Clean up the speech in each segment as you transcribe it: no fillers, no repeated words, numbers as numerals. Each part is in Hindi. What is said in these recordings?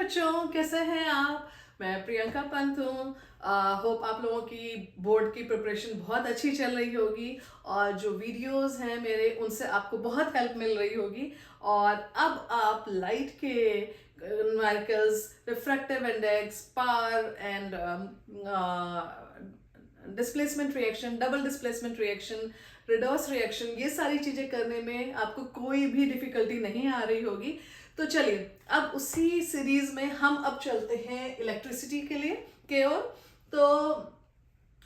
बच्चों, कैसे हैं आप। मैं प्रियंका पंत हूँ। होप आप लोगों की बोर्ड की प्रिपरेशन बहुत अच्छी चल रही होगी और जो वीडियोस हैं मेरे उनसे आपको बहुत हेल्प मिल रही होगी। और अब आप लाइट के numericals, refractive index, power and displacement reaction, double displacement reaction, redox reaction, ये सारी चीज़ें करने में आपको कोई भी डिफिकल्टी नहीं आ रही होगी। तो चलिए अब उसी सीरीज में हम अब चलते हैं इलेक्ट्रिसिटी के लिए के ओर। तो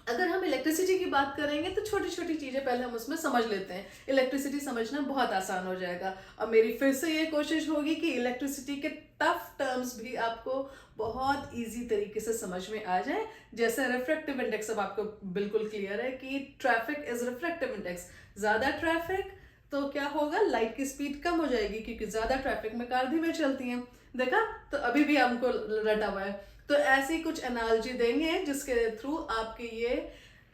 अगर हम इलेक्ट्रिसिटी की बात करेंगे तो छोटी छोटी चीज़ें पहले हम उसमें समझ लेते हैं। इलेक्ट्रिसिटी समझना बहुत आसान हो जाएगा। अब मेरी फिर से ये कोशिश होगी कि इलेक्ट्रिसिटी के टफ टर्म्स भी आपको बहुत इजी तरीके से समझ में आ जाए। जैसे रिफ्रैक्टिव इंडेक्स, अब आपको बिल्कुल क्लियर है कि ट्रैफिक इज रिफ्रैक्टिव इंडेक्स। ज़्यादा ट्रैफिक तो क्या होगा, लाइट की स्पीड कम हो जाएगी क्योंकि ज़्यादा ट्रैफिक में कार धीमे चलती हैं। देखा, तो अभी भी हमको रटा हुआ है। तो ऐसी कुछ एनालॉजी देंगे जिसके थ्रू आपके ये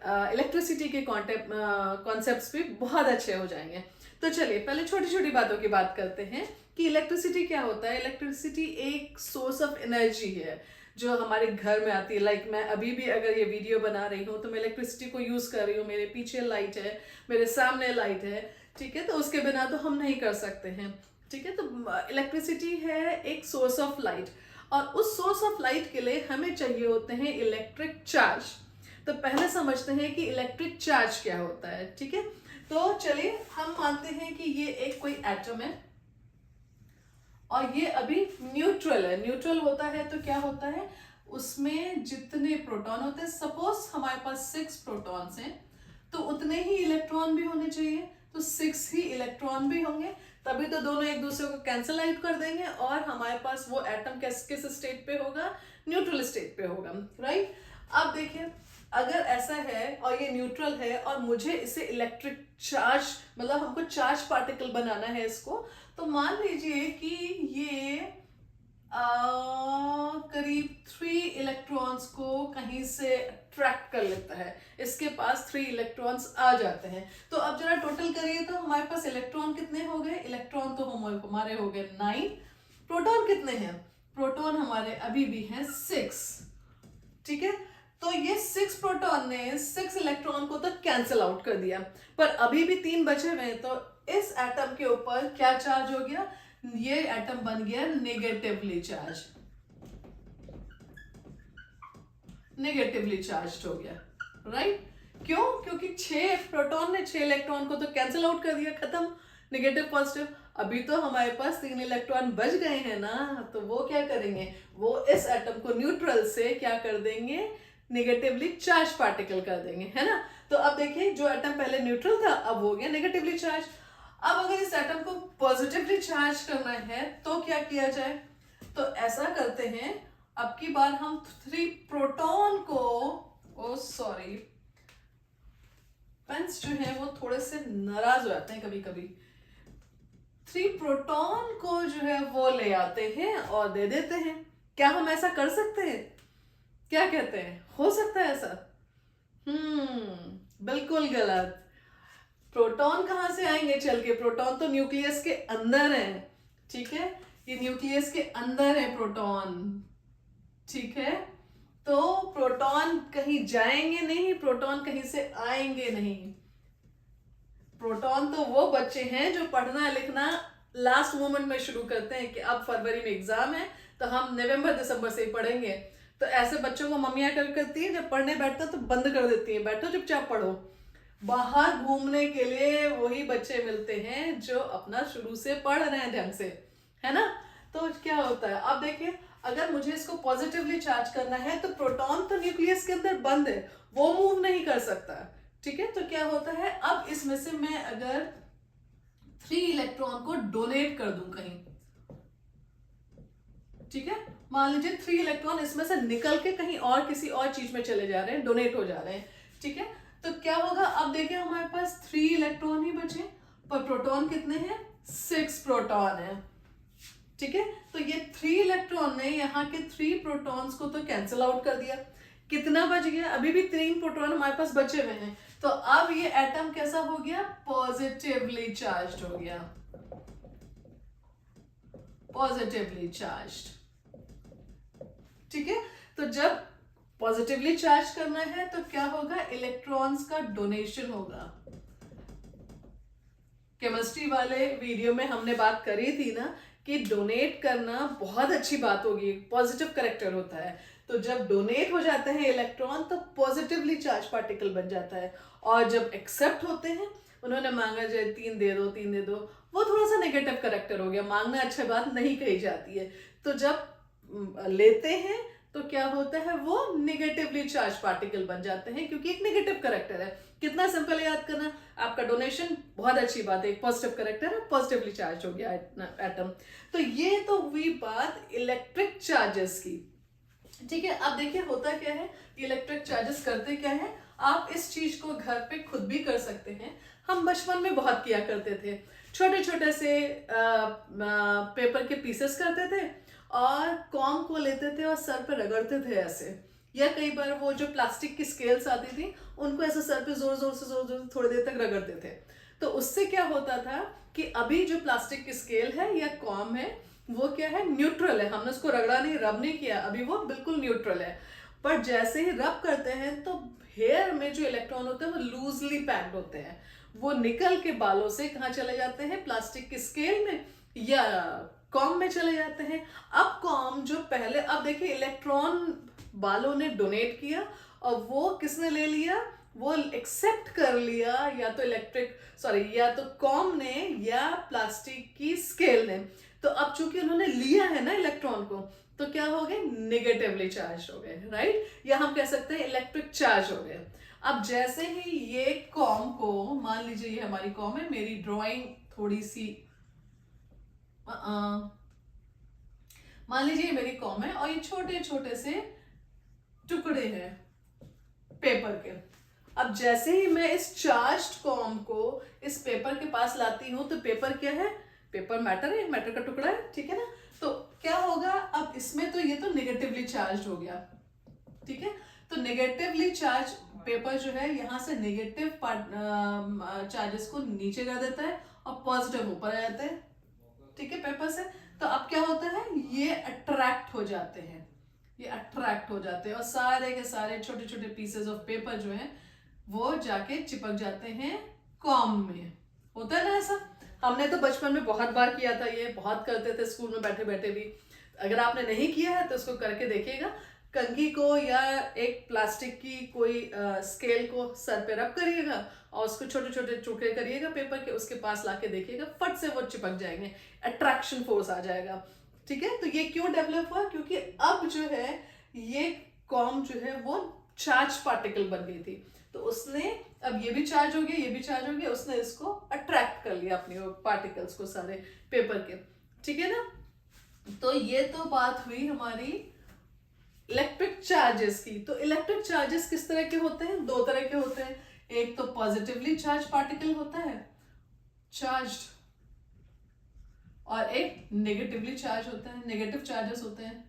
इलेक्ट्रिसिटी के कॉन्सेप्ट्स भी बहुत अच्छे हो जाएंगे। तो चलिए पहले छोटी छोटी बातों की बात करते हैं कि इलेक्ट्रिसिटी क्या होता है। इलेक्ट्रिसिटी एक सोर्स ऑफ एनर्जी है जो हमारे घर में आती है। लाइक मैं अभी भी अगर ये वीडियो बना रही हूँ तो मैं इलेक्ट्रिसिटी को यूज़ कर रही हूँ। मेरे पीछे लाइट है, मेरे सामने लाइट है, ठीक है। तो उसके बिना तो हम नहीं कर सकते हैं, ठीक है। तो इलेक्ट्रिसिटी है एक सोर्स ऑफ लाइट और उस सोर्स ऑफ लाइट के लिए हमें चाहिए होते हैं इलेक्ट्रिक चार्ज। तो पहले समझते हैं कि इलेक्ट्रिक चार्ज क्या होता है, ठीक है। तो चलिए हम मानते हैं कि ये एक कोई एटम है और ये अभी न्यूट्रल है। न्यूट्रल होता है तो क्या होता है, उसमें जितने प्रोटॉन होते हैं, सपोज हमारे पास 6 प्रोटॉन्स हैं तो उतने ही इलेक्ट्रॉन भी होने चाहिए। तो 6 ही इलेक्ट्रॉन भी होंगे, तभी तो दोनों एक दूसरे को कैंसिल आउट कर देंगे और हमारे पास वो एटम किस स्टेट पे होगा, न्यूट्रल स्टेट पे होगा, राइट। अब देखिए अगर ऐसा है और ये न्यूट्रल है और मुझे इसे इलेक्ट्रिक चार्ज, मतलब हमको चार्ज पार्टिकल बनाना है इसको, तो मान लीजिए कि ये करीब 3 इलेक्ट्रॉन्स को कहीं से अट्रैक्ट कर लेता है। इसके पास 3 इलेक्ट्रॉन्स आ जाते हैं। तो अब जरा टोटल करिए तो हमारे पास इलेक्ट्रॉन कितने हो गए। इलेक्ट्रॉन तो हमारे हो गए 9। प्रोटॉन कितने हैं, प्रोटॉन हमारे अभी भी हैं 6, ठीक है। तो ये 6 प्रोटॉन ने 6 इलेक्ट्रॉन को तो कैंसिल आउट कर दिया, पर अभी भी 3 बचे हुए हैं। तो इस एटम के ऊपर क्या चार्ज हो गया, ये एटम बन गया नेगेटिवली चार्ज, नेगेटिवली चार्ज हो गया, राइट। क्यों, क्योंकि 6 प्रोटॉन ने 6 इलेक्ट्रॉन को तो कैंसिल आउट कर दिया, खत्म, नेगेटिव पॉजिटिव। अभी तो हमारे पास 3 इलेक्ट्रॉन बच गए हैं ना, तो वो क्या करेंगे, वो इस एटम को न्यूट्रल से क्या कर देंगे, नेगेटिवली चार्ज पार्टिकल कर देंगे, है ना। तो अब देखिए जो एटम पहले न्यूट्रल था अब हो गया नेगेटिवली चार्ज। अब अगर इस एटम को पॉजिटिवली चार्ज करना है तो क्या किया जाए, तो ऐसा करते हैं, अब की बार हम 3 प्रोटॉन को, ओ सॉरी पेन्स जो है वो थोड़े से नाराज हो जाते हैं कभी कभी, 3 प्रोटॉन को जो है वो ले आते हैं और दे देते हैं। क्या हम ऐसा कर सकते हैं, क्या कहते हैं, हो सकता है ऐसा? बिल्कुल गलत। प्रोटॉन कहां से आएंगे चल के, प्रोटॉन तो न्यूक्लियस के अंदर है, ठीक है। ये न्यूक्लियस के अंदर है प्रोटॉन, ठीक है। तो प्रोटॉन कहीं जाएंगे नहीं, प्रोटॉन कहीं से आएंगे नहीं। प्रोटॉन तो वो बच्चे हैं जो पढ़ना लिखना लास्ट मोमेंट में शुरू करते हैं कि अब फरवरी में एग्जाम है तो हम नवंबर दिसंबर से ही पढ़ेंगे। तो ऐसे बच्चों को मम्मियाँ कर करती है, जब पढ़ने बैठते तो बंद कर देती है, बैठो चुपचाप पढ़ो। बाहर घूमने के लिए वही बच्चे मिलते हैं जो अपना शुरू से पढ़ रहे हैं ढंग से, है ना। तो क्या होता है, अब देखिए अगर मुझे इसको पॉजिटिवली चार्ज करना है तो प्रोटॉन तो न्यूक्लियस के अंदर बंद है, वो मूव नहीं कर सकता, ठीक है। तो क्या होता है, अब इसमें से मैं अगर 3 इलेक्ट्रॉन को डोनेट कर दूं कहीं, ठीक है, मान लीजिए 3 इलेक्ट्रॉन इसमें से निकल के कहीं और किसी और चीज में चले जा रहे हैं, डोनेट हो जा रहे हैं, ठीक है। तो क्या होगा, अब देखिए हमारे पास 3 इलेक्ट्रॉन ही बचे, पर प्रोटॉन कितने हैं, 6 प्रोटॉन है, ठीक है। तो ये 3 इलेक्ट्रॉन ने यहाँ के 3 प्रोटॉन्स को तो कैंसिल आउट कर दिया। कितना बच गया, अभी भी 3 प्रोटॉन हमारे पास बचे हुए हैं। तो अब ये एटम कैसा हो गया, पॉजिटिवली चार्ज हो गया, पॉजिटिवली चार्ज, ठीक है, तो जब पॉजिटिवली चार्ज करना है तो क्या होगा, इलेक्ट्रॉन्स का डोनेशन होगा। केमिस्ट्री वाले वीडियो में हमने बात करी थी ना कि डोनेट करना बहुत अच्छी बात होगी, पॉजिटिव करेक्टर होता है। तो जब डोनेट हो जाते हैं इलेक्ट्रॉन तो पॉजिटिवली चार्ज पार्टिकल बन जाता है, और जब एक्सेप्ट होते हैं, उन्होंने मांगा जाए 3 दे दो 3 दे दो, वो थोड़ा सा नेगेटिव करेक्टर हो गया, मांगना अच्छी बात नहीं कही जाती है। तो जब लेते हैं तो क्या होता है, वो नेगेटिवली चार्ज पार्टिकल बन जाते हैं, क्योंकि एक नेगेटिव करेक्टर है। कितना सिंपल याद करना, आपका डोनेशन बहुत अच्छी बात है, एक पॉजिटिव करेक्टर है, पॉजिटिवली चार्ज हो गया एटम। तो ये तो हुई बात इलेक्ट्रिक चार्जेस की, ठीक है। अब देखिए होता क्या है, इलेक्ट्रिक चार्जेस करते क्या है, आप इस चीज को घर पे खुद भी कर सकते हैं। हम बचपन में बहुत किया करते थे, छोटे छोटे से पेपर के पीसेस करते थे और कॉम को लेते थे और सर पे रगड़ते थे ऐसे, या कई बार वो जो प्लास्टिक की स्केल्स आती थी उनको ऐसे सर पे जोर जोर से थोड़ी देर तक रगड़ते थे। तो उससे क्या होता था कि अभी जो प्लास्टिक की स्केल है या कॉम है वो क्या है, न्यूट्रल है, हमने उसको रगड़ा नहीं, रब नहीं किया, अभी वो बिल्कुल न्यूट्रल है। पर जैसे ही रब करते हैं तो हेयर में जो इलेक्ट्रॉन होते हैं वो लूजली पैक्ड होते हैं, वो निकल के बालों से कहाँ चले जाते हैं, प्लास्टिक की स्केल में या कॉम में चले जाते हैं। अब कॉम जो पहले, अब देखिए इलेक्ट्रॉन बालों ने डोनेट किया और वो किसने ले लिया, वो एक्सेप्ट कर लिया, या तो या तो कॉम ने या प्लास्टिक की स्केल ने। तो अब चूंकि उन्होंने लिया है ना इलेक्ट्रॉन को, तो क्या हो गए, नेगेटिवली चार्ज हो गए, राइट, या हम कह सकते हैं इलेक्ट्रिक चार्ज हो गए। अब जैसे ही ये कॉम को, मान लीजिए ये हमारी कॉम है, मेरी ड्राइंग थोड़ी सी मान लीजिए मेरी कॉम है और ये छोटे छोटे से टुकड़े हैं पेपर के। अब जैसे ही मैं इस चार्ज्ड कॉम को इस पेपर के पास लाती हूं, तो पेपर क्या है, पेपर मैटर है, मैटर का टुकड़ा है, ठीक है ना। तो क्या होगा, अब इसमें तो ये तो नेगेटिवली चार्ज हो गया, ठीक है। तो नेगेटिवली चार्ज पेपर जो है यहाँ से नेगेटिव चार्जेस को नीचे कर देता है और पॉजिटिव ऊपर आ जाते हैं, ठीक है, पेपर से। तो अब क्या होता है, ये अट्रैक्ट हो जाते हैं, ये अट्रैक्ट हो जाते हैं और सारे के सारे छोटे छोटे पीसेस ऑफ पेपर जो है वो जाके चिपक जाते हैं कॉम में। होता है ना ऐसा, हमने तो बचपन में बहुत बार किया था, ये बहुत करते थे स्कूल में बैठे बैठे भी। अगर आपने नहीं किया है तो उसको करके देखिएगा, कंघी को या एक प्लास्टिक की कोई स्केल को सर पे रब करिएगा और उसको छोटे छोटे टुकड़े करिएगा पेपर के, उसके पास लाके देखिएगा, फट से वो चिपक जाएंगे, अट्रैक्शन फोर्स आ जाएगा, ठीक है। तो ये क्यों डेवलप हुआ, क्योंकि अब जो है ये कॉम जो है वो चार्ज पार्टिकल बन गई थी, तो उसने अब ये भी चार्ज हो गया, ये भी चार्ज हो गया, उसने इसको अट्रैक्ट कर लिया अपने पार्टिकल्स को सारे पेपर के, ठीक है ना। तो ये तो बात हुई हमारी इलेक्ट्रिक चार्जेस की। तो इलेक्ट्रिक चार्जेस किस तरह के होते हैं, 2 तरह के होते हैं, एक तो पॉजिटिवली चार्ज पार्टिकल होता है चार्ज्ड, और एक नेगेटिवली चार्ज होता है, नेगेटिव चार्जेस होते हैं।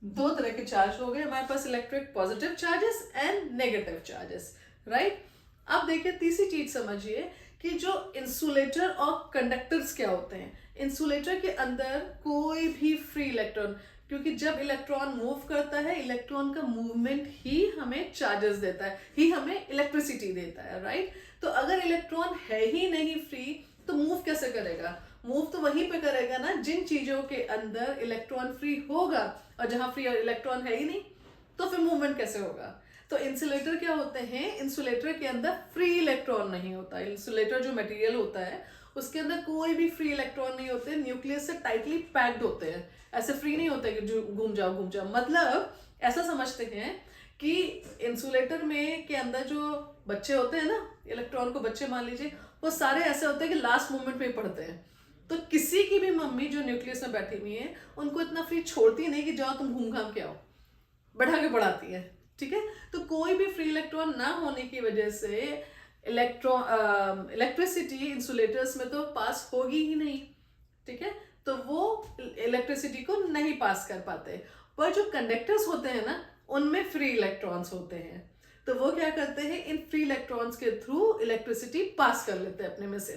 2 तरह के चार्ज हो गए हमारे पास, electric positive charges and negative charges, right. अब देखिए तीसरी चीज समझिए कि जो इंसुलेटर और कंडक्टर्स क्या होते हैं। इंसुलेटर के अंदर कोई भी फ्री इलेक्ट्रॉन, क्योंकि जब इलेक्ट्रॉन मूव करता है, इलेक्ट्रॉन का मूवमेंट ही हमें चार्जेस देता है, ही हमें इलेक्ट्रिसिटी देता है, राइट। तो अगर इलेक्ट्रॉन है ही नहीं फ्री तो मूव कैसे करेगा, मूव तो वहीं पे करेगा ना जिन चीजों के अंदर इलेक्ट्रॉन फ्री होगा, और जहां फ्री इलेक्ट्रॉन है ही नहीं तो फिर मूवमेंट कैसे होगा। तो इंसुलेटर क्या होते हैं, इंसुलेटर के अंदर फ्री इलेक्ट्रॉन नहीं होता, इंसुलेटर जो मटेरियल होता है उसके अंदर कोई भी फ्री इलेक्ट्रॉन नहीं होते, न्यूक्लियस से टाइटली पैक्ड होते हैं, ऐसे फ्री नहीं होते कि जो घूम जाओ। मतलब ऐसा समझते हैं कि इंसुलेटर में के अंदर जो बच्चे होते हैं ना, इलेक्ट्रॉन को बच्चे मान लीजिए, वो सारे ऐसे होते हैं कि लास्ट मोमेंट में पढ़ते हैं। तो किसी की भी मम्मी जो न्यूक्लियस में बैठी हुई है उनको इतना फ्री छोड़ती नहीं कि जाओ तुम घूम घाम के आओ, बढ़ा के पढ़ाती है, ठीक है। तो कोई भी फ्री इलेक्ट्रॉन ना होने की वजह से इलेक्ट्रिसिटी इंसुलेटर्स में तो पास होगी ही नहीं, ठीक है। तो वो इलेक्ट्रिसिटी को नहीं पास कर पाते। पर जो कंडक्टर्स होते हैं ना उनमें फ्री इलेक्ट्रॉन्स होते हैं, तो वो क्या करते हैं, इन फ्री इलेक्ट्रॉन्स के थ्रू इलेक्ट्रिसिटी पास कर लेते हैं अपने में से,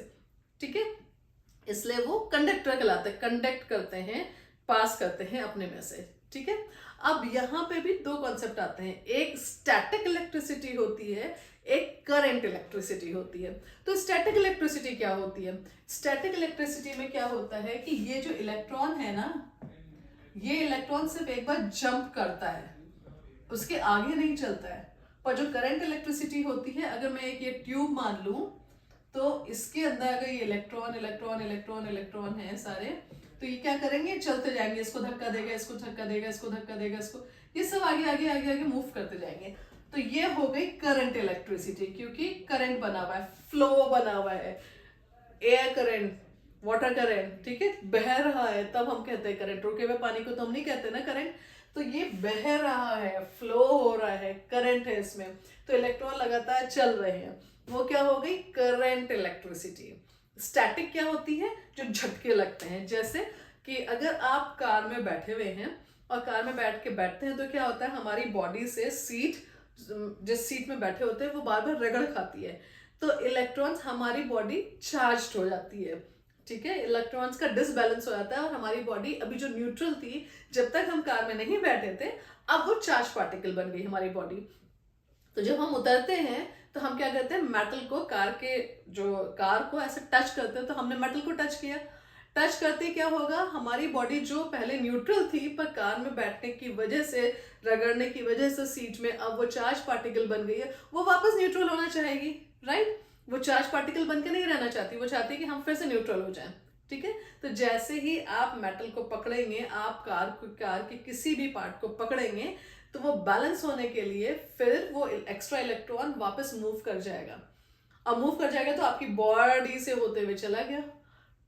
ठीक है। इसलिए वो कंडक्टर कहलाते हैं, कंडक्ट करते हैं पास करते हैं अपने में से, ठीक है। अब यहाँ पे भी दो कॉन्सेप्ट आते हैं, एक स्टैटिक इलेक्ट्रिसिटी होती है, एक करंट इलेक्ट्रिसिटी होती है। तो स्टैटिक इलेक्ट्रिसिटी क्या होती है? स्टैटिक इलेक्ट्रिसिटी में क्या होता है कि ये जो इलेक्ट्रॉन है ना, ये इलेक्ट्रॉन सिर्फ एक बार जंप करता है, उसके आगे नहीं चलता है। पर जो करंट इलेक्ट्रिसिटी होती है, अगर मैं एक ये ट्यूब मान लूं, तो इसके अंदर अगर ये इलेक्ट्रॉन इलेक्ट्रॉन इलेक्ट्रॉन इलेक्ट्रॉन है सारे, तो ये क्या करेंगे, चलते जाएंगे, इसको धक्का देगा, इसको धक्का देगा, इसको धक्का देगा, इसको, ये सब आगे आगे आगे आगे मूव करते जाएंगे। तो ये हो गई करंट इलेक्ट्रिसिटी, क्योंकि करंट बना हुआ है, फ्लो बना हुआ है, एयर करंट, वाटर करंट, ठीक है, बह रहा है, तब हम कहते हैं करंट। रुके हुए पानी को तो हम नहीं कहते ना करंट। तो ये बह रहा है, फ्लो हो रहा है, करंट है इसमें, तो इलेक्ट्रॉन लगातार चल रहे हैं, वो क्या हो गई, करंट इलेक्ट्रिसिटी। स्टैटिक क्या होती है, जो झटके लगते हैं। जैसे कि अगर आप कार में बैठे हुए हैं और कार में बैठते हैं, तो क्या होता है, हमारी बॉडी से सीट, जिस सीट में बैठे होते हैं वो बार बार रगड़ खाती है, तो इलेक्ट्रॉन्स, हमारी बॉडी चार्ज्ड हो जाती है, ठीक है, इलेक्ट्रॉन्स का डिसबैलेंस हो जाता है, और हमारी बॉडी अभी जो न्यूट्रल थी जब तक हम कार में नहीं बैठे थे, अब वो चार्ज पार्टिकल बन गई हमारी बॉडी। तो जब हम उतरते हैं तो हम क्या करते हैं, मेटल को, कार को ऐसे टच करते हैं, तो हमने मेटल को टच किया, टच करते क्या होगा, हमारी बॉडी जो पहले न्यूट्रल थी, पर कार में बैठने की वजह से, रगड़ने की वजह से सीट में, अब वो चार्ज पार्टिकल बन गई है, वो वापस न्यूट्रल होना चाहेगी, राइट। वो चार्ज पार्टिकल बन के नहीं रहना चाहती, वो चाहती है कि हम फिर से न्यूट्रल हो जाएं, ठीक है। तो जैसे ही आप मेटल को पकड़ेंगे, आप कार के किसी भी पार्ट को पकड़ेंगे, तो वो बैलेंस होने के लिए फिर वो एक्स्ट्रा इलेक्ट्रॉन वापस मूव कर जाएगा। अब मूव कर जाएगा तो आपकी बॉडी से होते हुए चला गया,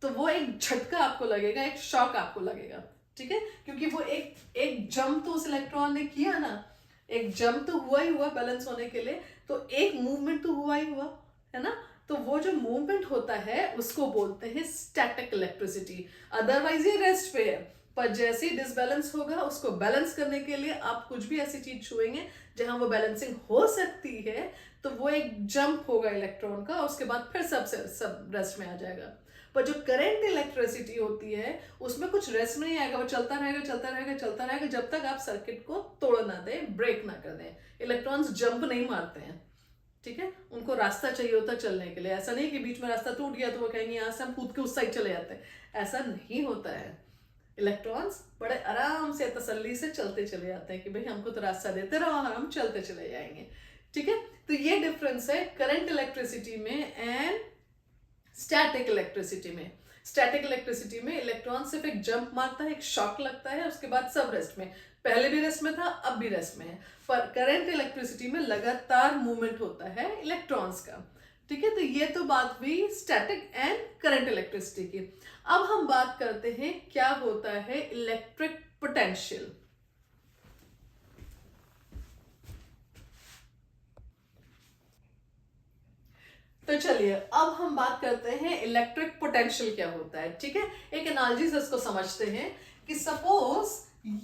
तो वो एक झटका आपको लगेगा, एक शॉक आपको लगेगा, ठीक है, क्योंकि वो एक जंप तो उस इलेक्ट्रॉन ने किया ना, एक जंप तो हुआ ही हुआ बैलेंस होने के लिए, तो एक मूवमेंट तो हुआ ही हुआ, है ना। तो वो जो मूवमेंट होता है उसको बोलते हैं स्टैटिक इलेक्ट्रिसिटी। अदरवाइज ये रेस्ट पे है, पर जैसे ही डिसबैलेंस होगा, उसको बैलेंस करने के लिए आप कुछ भी ऐसी चीज छुएंगे जहां वो बैलेंसिंग हो सकती है, तो वो एक जंप होगा इलेक्ट्रॉन का, उसके बाद फिर सब रेस्ट में आ जाएगा। पर जो करंट इलेक्ट्रिसिटी होती है, उसमें कुछ रेस्ट में नहीं आएगा, वो चलता रहेगा चलता रहेगा चलता रहेगा, जब तक आप सर्किट को तोड़ ना दें, ब्रेक ना कर दें। इलेक्ट्रॉन्स जंप नहीं मारते हैं, ठीक है, उनको रास्ता चाहिए होता है चलने के लिए। ऐसा नहीं कि बीच में रास्ता टूट गया तो वो कहेंगे यहाँ से हम कूद के उस साइड चले जाते हैं, ऐसा नहीं होता है। इलेक्ट्रॉन्स बड़े आराम से, तसल्ली से चलते चले जाते हैं कि भाई हमको तो रास्ता देते रहो, हम चलते चले जाएंगे, ठीक है। तो ये डिफरेंस है करंट इलेक्ट्रिसिटी में एंड स्टैटिक इलेक्ट्रिसिटी में। स्टैटिक इलेक्ट्रिसिटी में इलेक्ट्रॉन सिर्फ एक जंप मारता है, एक शॉक लगता है, उसके बाद सब रेस्ट में, पहले भी रेस्ट में था, अब भी रेस्ट में है। पर करंट इलेक्ट्रिसिटी में लगातार मूवमेंट होता है इलेक्ट्रॉन्स का, ठीक है। तो ये तो बात हुई स्टैटिक एंड करंट इलेक्ट्रिसिटी की। अब हम बात करते हैं क्या होता है इलेक्ट्रिक पोटेंशियल। तो चलिए अब हम बात करते हैं इलेक्ट्रिक पोटेंशियल क्या होता है, ठीक है। एक एनालॉजी से इसको समझते हैं कि सपोज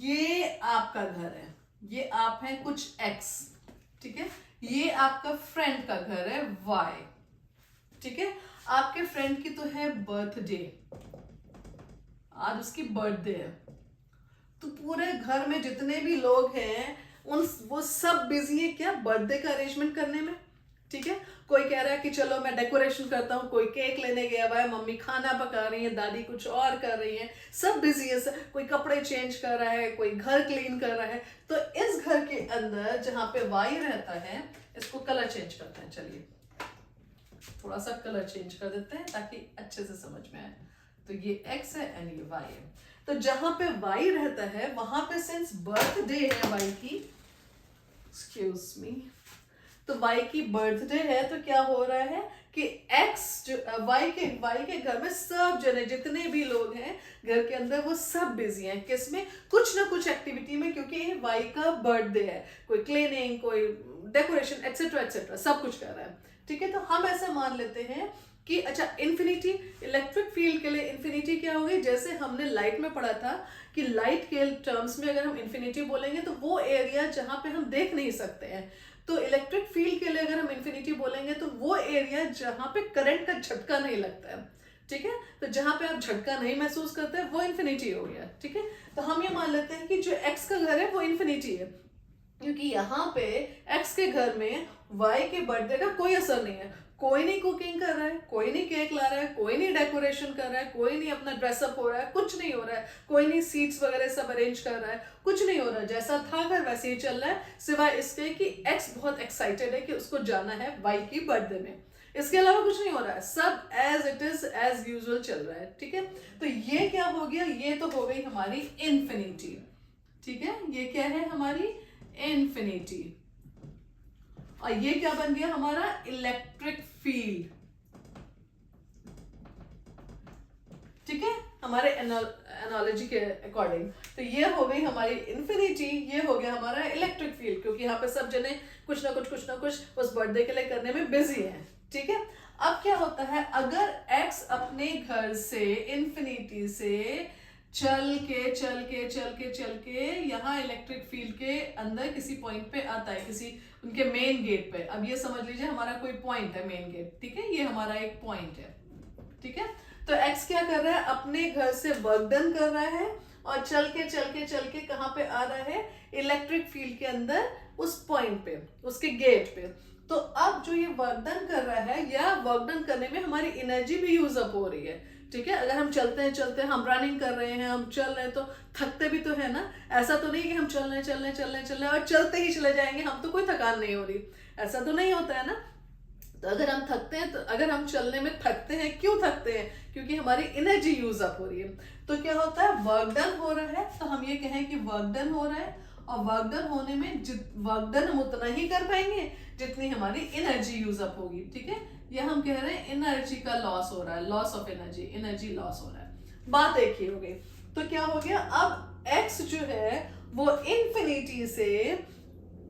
ये आपका घर है, ये आप हैं कुछ x, ठीक है, ये आपका फ्रेंड का घर है y, ठीक है। आपके फ्रेंड की तो है बर्थडे, आज उसकी बर्थडे है, तो पूरे घर में जितने भी लोग हैं वो सब बिजी है क्या, बर्थडे का अरेंजमेंट करने में, ठीक है। कोई कह रहा है कि चलो मैं डेकोरेशन करता हूँ, कोई केक लेने गया हुआ है, मम्मी खाना पका रही है, दादी कुछ और कर रही है, सब बिजी है, कोई कपड़े चेंज कर रहा है, कोई घर क्लीन कर रहा है। तो इस घर के अंदर जहां पे वाई रहता है, इसको कलर चेंज करते हैं, चलिए थोड़ा सा कलर चेंज कर देते हैं ताकि अच्छे से समझ में आए। तो ये x है एंड ये y है। तो जहां पे y रहता है वहां पे सिंस बर्थडे है y की, एक्सक्यूज मी, तो y की बर्थडे है, तो क्या हो रहा है कि x जो y के घर में सब जने जितने भी लोग हैं घर के अंदर, वो सब बिजी हैं किसमें, कुछ ना कुछ एक्टिविटी में, क्योंकि y का बर्थडे है, कोई क्लीनिंग, कोई डेकोरेशन, एक्सेट्रा एक्सेट्रा, सब कुछ कर रहा है, ठीक है। तो हम ऐसा मान लेते हैं कि अच्छा इन्फिनिटी, इलेक्ट्रिक फील्ड के लिए इन्फिनिटी क्या होगी, जैसे हमने लाइट में पढ़ा था कि लाइट के टर्म्स में अगर हम इन्फिनिटी बोलेंगे तो वो एरिया जहां पे हम देख नहीं सकते हैं, तो इलेक्ट्रिक फील्ड के लिए अगर हम इन्फिनिटी बोलेंगे तो वो एरिया जहां पे करंट का झटका नहीं लगता है, ठीक है। तो जहां पे आप झटका नहीं महसूस करते वो इन्फिनिटी हो गया, ठीक है। तो हम ये मान लेते हैं कि जो एक्स का घर है वो इन्फिनिटी है, क्योंकि यहाँ पे एक्स के घर में वाई के बर्थडे का कोई असर नहीं है। कोई नहीं कुकिंग कर रहा है, कोई नहीं केक ला रहा है, कोई नहीं डेकोरेशन कर रहा है, कोई नहीं अपना ड्रेसअप हो रहा है, कुछ नहीं हो रहा है, कोई नहीं सीट्स वगैरह सब अरेंज कर रहा है, कुछ नहीं हो रहा है। जैसा था घर वैसे ही चल रहा है, सिवाय इसके कि एक्स बहुत एक्साइटेड है कि उसको जाना है वाई की बर्थडे में। इसके अलावा कुछ नहीं हो रहा है, सब as it is as usual चल रहा है, ठीक है। तो ये क्या हो गया, ये तो हो गई हमारी इन्फिनिटी, ठीक है। ये क्या है हमारी इन्फिनिटी। और ये क्या बन गया हमारा इलेक्ट्रिक फील्ड, ठीक है, हमारे एनालॉजी के अकॉर्डिंग। तो ये हो गई हमारी इन्फिनिटी, ये हो गया हमारा इलेक्ट्रिक फील्ड, क्योंकि यहाँ पे सब जने कुछ ना कुछ उस बर्थडे के लिए करने में बिजी हैं, ठीक है। अब क्या होता है, अगर एक्स अपने घर से इन्फिनिटी से चल के यहाँ इलेक्ट्रिक फील्ड के अंदर किसी पॉइंट पे आता है, किसी उनके मेन गेट पे। अब ये समझ लीजिए हमारा कोई पॉइंट है मेन गेट, ठीक है, ये हमारा एक पॉइंट है, ठीक है। तो एक्स क्या कर रहा है, अपने घर से वर्क डन कर रहा है और चल के कहाँ पे आ रहा है, इलेक्ट्रिक फील्ड के अंदर उस पॉइंट पे, उसके गेट पे। तो अब जो ये वर्क डन कर रहा है, या वर्क डन करने में हमारी एनर्जी भी यूज अप हो रही है, ठीक है। अगर हम चलते हैं हम रनिंग कर रहे हैं, हम चल रहे हैं, तो थकते भी तो है ना। ऐसा तो नहीं कि हम चल रहे हैं और चलते ही चले जाएंगे, हम तो कोई थकान नहीं हो रही, ऐसा तो नहीं होता है ना। तो अगर हम थकते हैं, तो अगर हम चलने में थकते हैं, क्यों थकते हैं, क्योंकि हमारी एनर्जी यूज अप हो रही है। तो क्या होता है, वर्क डन हो रहा है, तो हम ये कहें कि वर्क डन हो रहा है, और वर्क डन होने में वर्क डन हम उतना ही कर पाएंगे जितनी हमारी एनर्जी यूज अप होगी, ठीक है। ये हम कह रहे हैं एनर्जी का लॉस हो रहा है, loss of energy, energy loss हो रहा है। बात एक ही हो गई। तो क्या हो गया, अब एक्स जो है वो इन्फिनिटी से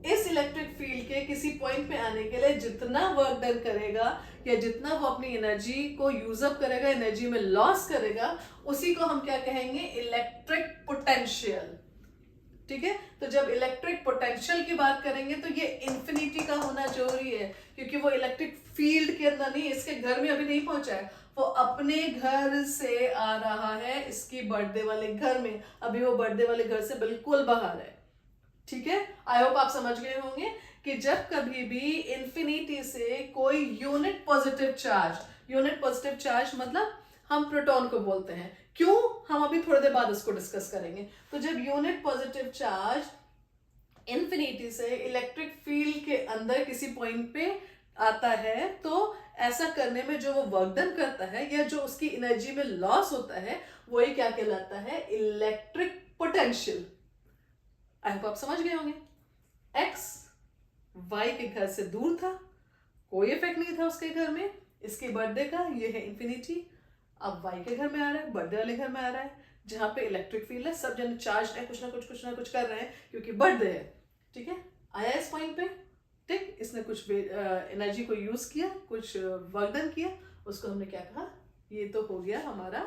इस इलेक्ट्रिक फील्ड के किसी पॉइंट पे आने के लिए जितना वर्क डन करेगा, या जितना वो अपनी एनर्जी को यूज अप करेगा, एनर्जी में लॉस करेगा, उसी को हम क्या कहेंगे, इलेक्ट्रिक पोटेंशियल, ठीक है। तो जब इलेक्ट्रिक पोटेंशियल की बात करेंगे तो ये इन्फिनिटी का होना जरूरी है, क्योंकि वो इलेक्ट्रिक फील्ड के अंदर नहीं, इसके घर में अभी नहीं पहुंचा है, वो अपने घर से आ रहा है इसकी बर्थडे वाले घर में, अभी वो बर्थडे वाले घर से बिल्कुल बाहर है, ठीक है। आई होप आप समझ गए होंगे कि जब कभी भी इन्फिनिटी से कोई यूनिट पॉजिटिव चार्ज मतलब हम प्रोटॉन को बोलते हैं, क्यों, हम अभी थोड़ी देर बाद इसको डिस्कस करेंगे। तो जब यूनिट पॉजिटिव चार्ज इन्फिनिटी से इलेक्ट्रिक फील्ड के अंदर किसी पॉइंट पे आता है, तो ऐसा करने में जो वो वर्क डन करता है, या जो उसकी एनर्जी में लॉस होता है, वही क्या कहलाता है, इलेक्ट्रिक पोटेंशियल। आई होप आप समझ गए होंगे। एक्स वाई के घर से दूर था, कोई इफेक्ट नहीं था उसके घर में, इसके बर्थडे का, ये है इन्फिनिटी। अब वाई के घर में आ रहा है, बर्थडे वाले घर में आ रहा है, जहां पे इलेक्ट्रिक फील्ड है, सब जन चार्ज है, कुछ ना कुछ कर रहे हैं, क्योंकि बर्थडे है, ठीक है। आया इस पॉइंट पे, ठीक, इसने कुछ एनर्जी को यूज किया, कुछ वर्क डन किया, उसको हमने क्या कहा, ये तो हो गया हमारा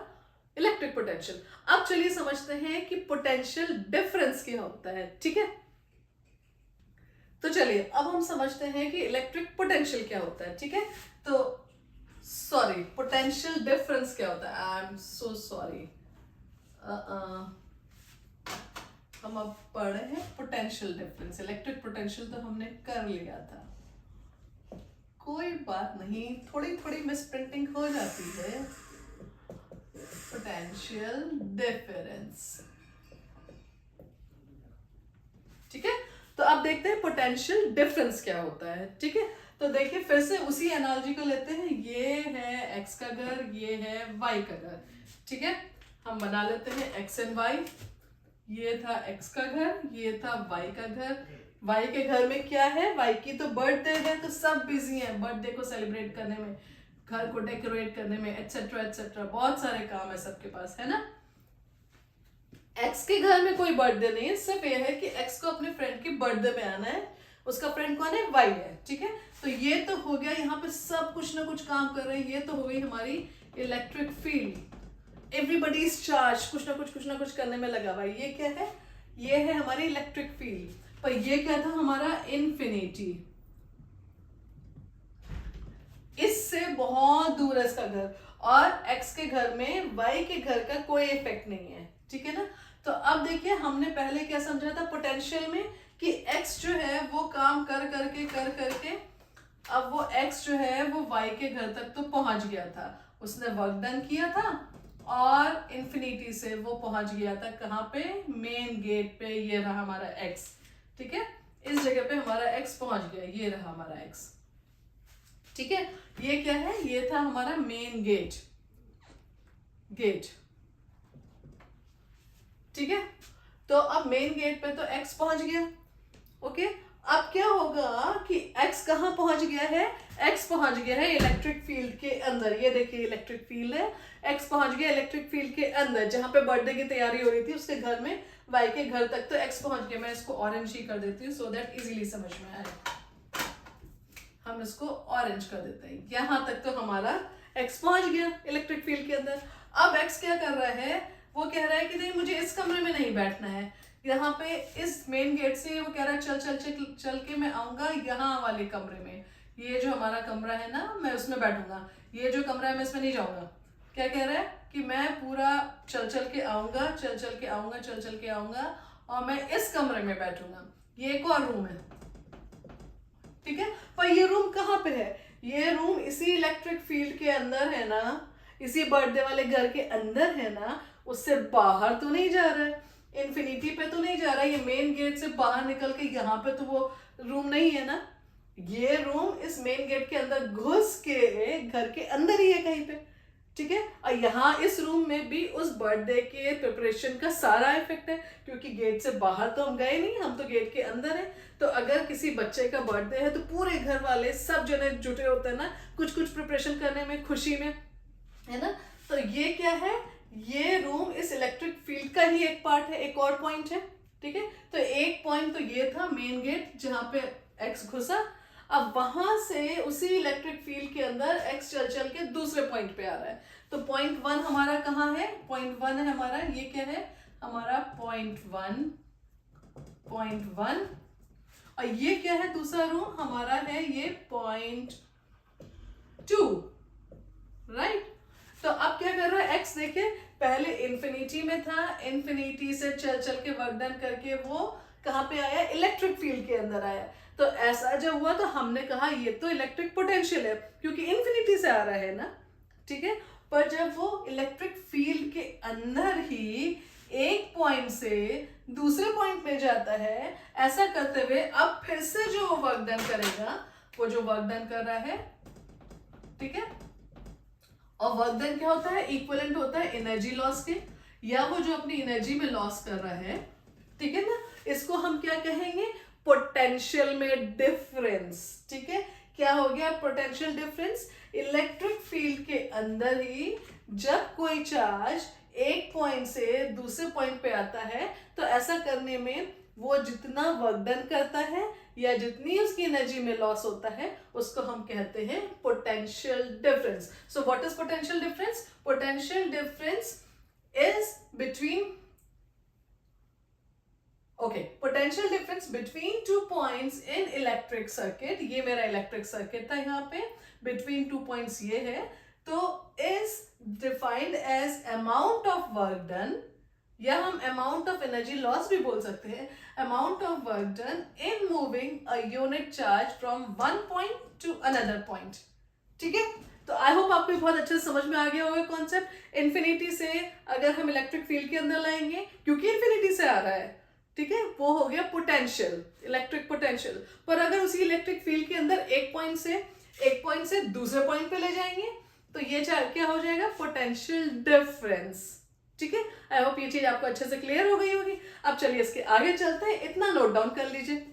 इलेक्ट्रिक पोटेंशियल। अब चलिए समझते हैं कि पोटेंशियल डिफरेंस क्या होता है, ठीक है। तो चलिए अब हम समझते हैं कि इलेक्ट्रिक पोटेंशियल क्या होता है, ठीक है। तो सॉरी, पोटेंशियल डिफरेंस क्या होता है, आई एम सो सॉरी, हम अब पढ़ रहे हैं पोटेंशियल डिफरेंस। इलेक्ट्रिक पोटेंशियल तो हमने कर लिया था, कोई बात नहीं, थोड़ी मिसप्रिंटिंग हो जाती है। पोटेंशियल डिफरेंस, ठीक है। तो अब देखते हैं पोटेंशियल डिफरेंस क्या होता है, ठीक है। तो देखिए फिर से उसी एनालॉजी को लेते हैं, ये है एक्स का घर, ये है वाई का घर, ठीक है। हम बना लेते हैं एक्स एंड वाई, ये था एक्स का घर, ये था वाई का घर। वाई के घर में क्या है, वाई की तो बर्थडे है, तो सब बिजी हैं बर्थडे को सेलिब्रेट करने में, घर को डेकोरेट करने में, एटसेट्रा एटसेट्रा, बहुत सारे काम है सबके पास, है ना। एक्स के घर में कोई बर्थडे नहीं है, सिर्फ ये है कि एक्स को अपने फ्रेंड की बर्थडे में आना है, उसका फ्रेंड कौन है, वाई है, ठीक है। तो ये तो हो गया, यहाँ पे सब कुछ ना कुछ काम कर रहे हैं, ये तो हो गई हमारी electric field, everybody is charge, कुछ ना कुछ करने में लगा हुआ। ये क्या है, ये है हमारी इलेक्ट्रिक फील्ड। पर ये क्या था हमारा इन्फिनिटी, इससे बहुत दूर है इसका घर, और x के घर में y के घर का कोई इफेक्ट नहीं है, ठीक है ना। तो अब देखिए हमने पहले क्या समझा था पोटेंशियल में कि x जो है वो काम कर करके अब वो x जो है वो y के घर तक तो पहुंच गया था, उसने वर्क डन किया था और इन्फिनिटी से वो पहुंच गया था कहाँ पे, मेन गेट पे। ये रहा हमारा x, ठीक है, इस जगह पे हमारा x पहुंच गया, ये रहा हमारा x, ठीक है। ये क्या है, ये था हमारा मेन गेट, ठीक है। तो अब मेन गेट पे तो x पहुंच गया, ओके। अब क्या होगा कि x कहाँ पहुंच गया है, x पहुंच गया है इलेक्ट्रिक फील्ड के अंदर। ये देखिए इलेक्ट्रिक फील्ड है, x पहुंच गया इलेक्ट्रिक फील्ड के अंदर, जहां पे बर्थडे की तैयारी हो रही थी उसके घर में, y के घर तक तो x पहुंच गया। मैं इसको ऑरेंज ही कर देती हूँ सो दैट इजीली समझ में आए। हम इसको ऑरेंज कर देते हैं, यहां तक तो हमारा x पहुंच गया इलेक्ट्रिक फील्ड के अंदर। अब x क्या कर रहा है, वो कह रहा है कि नहीं मुझे इस कमरे में नहीं बैठना है, यहाँ पे इस मेन गेट से वो कह रहा है चल चल चल चल के मैं आऊंगा यहाँ वाले कमरे में, ये जो हमारा कमरा है ना मैं उसमें बैठूंगा, ये जो कमरा है मैं इसमें नहीं जाऊंगा। क्या कह रहा है कि मैं पूरा चल चल के आऊंगा, चल चल के आऊंगा, चल चल के आऊंगा और मैं इस कमरे में बैठूंगा। ये एक और रूम है, ठीक है, पर ये रूम कहाँ पे है, ये रूम इसी इलेक्ट्रिक फील्ड के अंदर है ना, इसी बर्थडे वाले घर के अंदर है ना, उससे बाहर तो नहीं जा रहा है, इन्फिनिटी पे तो नहीं जा रहा है, ये मेन गेट से बाहर निकल के यहाँ पे तो वो रूम नहीं है ना, ये रूम इस मेन गेट के अंदर घुस के घर के अंदर ही है कहीं पे, ठीक है। और यहाँ इस रूम में भी उस बर्थडे के प्रिपरेशन का सारा इफेक्ट है, क्योंकि गेट से बाहर तो हम गए नहीं, हम तो गेट के अंदर है। तो अगर किसी बच्चे का बर्थडे है तो पूरे घर वाले सब जने जुटे होते हैं ना कुछ कुछ प्रिपरेशन करने में, खुशी में, है ना। तो ये क्या है, ये रूम इस इलेक्ट्रिक फील्ड का ही एक पार्ट है, एक और पॉइंट है, ठीक है। तो एक पॉइंट तो ये था मेन गेट जहां पे x घुसा, अब वहां से उसी इलेक्ट्रिक फील्ड के अंदर x चल चल के दूसरे पॉइंट पे आ रहा है। तो पॉइंट 1 हमारा कहाँ है, पॉइंट 1 है हमारा, ये क्या है हमारा पॉइंट 1, और ये क्या है दूसरा रूम हमारा है ये पॉइंट 2, राइट। तो अब क्या कर रहा है x, देखिए पहले इन्फिनिटी में था, इन्फिनिटी से चल चल के वर्क डन करके वो कहाँ पे आया, इलेक्ट्रिक फील्ड के अंदर आया। तो ऐसा जब हुआ तो हमने कहा ये तो इलेक्ट्रिक पोटेंशियल है क्योंकि इन्फिनिटी से आ रहा है ना, ठीक है। पर जब वो इलेक्ट्रिक फील्ड के अंदर ही एक पॉइंट से दूसरे पॉइंट में जाता है, ऐसा करते हुए अब फिर से जो वर्क डन करेगा, वो जो वर्क डन कर रहा है, ठीक है, और वर्क डन क्या होता है, इक्विवेलेंट होता है एनर्जी लॉस के, या वो जो अपनी एनर्जी में लॉस कर रहा है, ठीक है ना, इसको हम क्या कहेंगे, पोटेंशियल में डिफरेंस, ठीक है। क्या हो गया पोटेंशियल डिफरेंस, इलेक्ट्रिक फील्ड के अंदर ही जब कोई चार्ज एक पॉइंट से दूसरे पॉइंट पे आता है तो ऐसा करने में वो जितना वर्क डन करता है या जितनी उसकी एनर्जी में लॉस होता है उसको हम कहते हैं potential difference. So what is potential difference, potential difference is between potential difference between two points in electric circuit. ये मेरा इलेक्ट्रिक सर्किट था, यहाँ पे बिटवीन टू पॉइंट्स ये है, तो is defined as amount of work done, या हम अमाउंट ऑफ एनर्जी लॉस भी बोल सकते हैं, amount of work done in moving a unit charge from one point two another point, ठीक है। तो आई होप आपको बहुत अच्छे से समझ में आ गया होगा कॉन्सेप्ट। इन्फिनिटी से अगर हम इलेक्ट्रिक फील्ड के अंदर लाएंगे, क्योंकि इन्फिनिटी से आ रहा है, ठीक है, वो हो गया पोटेंशियल, इलेक्ट्रिक पोटेंशियल। पर अगर उसी इलेक्ट्रिक फील्ड के अंदर एक पॉइंट से दूसरे पॉइंट पे ले जाएंगे तो ये क्या हो जाएगा, पोटेंशियल डिफरेंस, ठीक है। आई होप ये चीज आपको अच्छे से क्लियर हो गई होगी। अब चलिए इसके आगे चलते हैं, इतना नोट डाउन कर लीजिए।